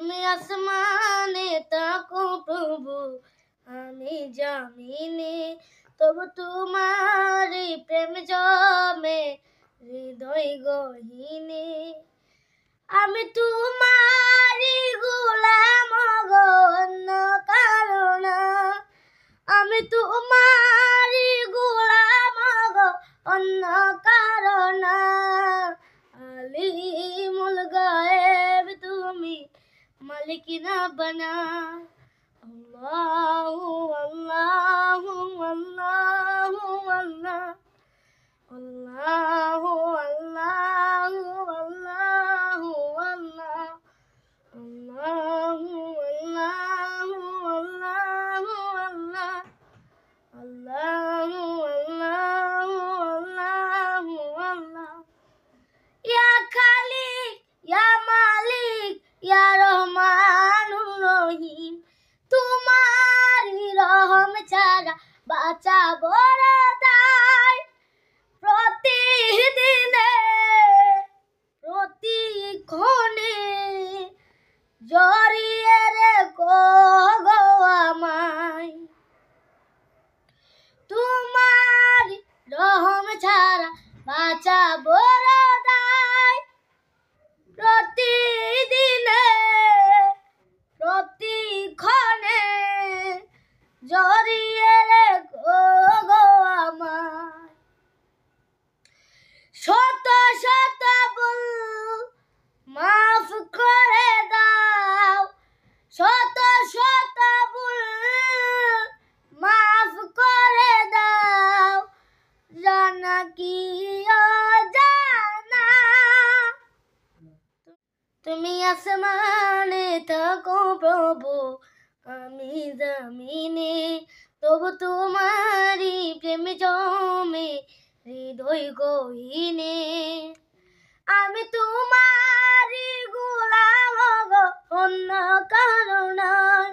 তুমি আসমানে থাকো প্রভু, আমি জামিনে, তবু তোমারই প্রেম জমে হৃদয় গহীনে। আমি তোমারই গোলাম গো, অন্য কারো না। আমি তোমারই গোলাম গো, অন্য কারো না। আলিমুল গায়েব তুমি, মালিক না বানা। আল্লাহু আল্লাহু আল্লাহু আল্লাহ, আল্লাহু আল্লাহু আল্লাহু আল্লাহ, আল্লাহু আল্লাহু আল্লাহু আল্লাহ, আল্লাহু আল্লাহু আল্লাহু আল্লাহ। ইয়া খালিক ইয়া মালিক ইয়া রহমানুর রহিম, তোমারই রহম ছাড়া বাঁচা বড় দায়। প্রতিদিনে প্রতিক্ষণে জড়িয়ে রেখো গো আমায়, তোমার রহম ছাড়া বাঁচা বড় দায়। প্রতিদিনে প্রতিক্ষণে জড়িয়ে রেখো গো আমায়। শত শত ভুল মাফ করে দাও, শত শত ভুল মাফ করে দাও, জানা কি অজানা। তুমি আসমানে থাকো প্রভু, আমি জমিনে, তবু তোমারই প্রেম জমে হৃদয় গহীনে। আমি তোমারই গোলাম গো, অন্য কারো নয়।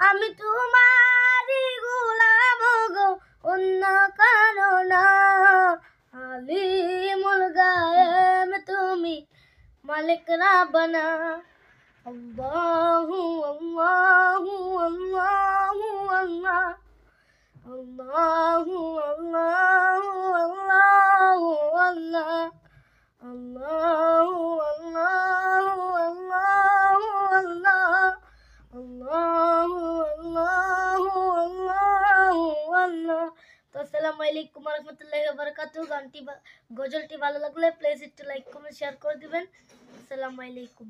আমি তোমারই গোলাম গো, অন্য কারো না। আলিমুল গায়েব তুমি, মালিক না বানা। আল্লাহু আল্লাহু আল্লাহু আল্লাহ, আল্লাহু আল্লাহু আল্লাহু আল্লাহ, আল্লাহু আল্লাহু আল্লাহু আল্লাহ, আল্লাহু আল্লাহু আল্লাহু আল্লাহ। তো আসসালামু আলাইকুম ওয়া রাহমাতুল্লাহি ওয়া বারাকাতুহু। গজলটি ভালো লাগলে প্লিজ একটু লাইক কমেন্ট শেয়ার করে দিবেন। আসসালামু আলাইকুম।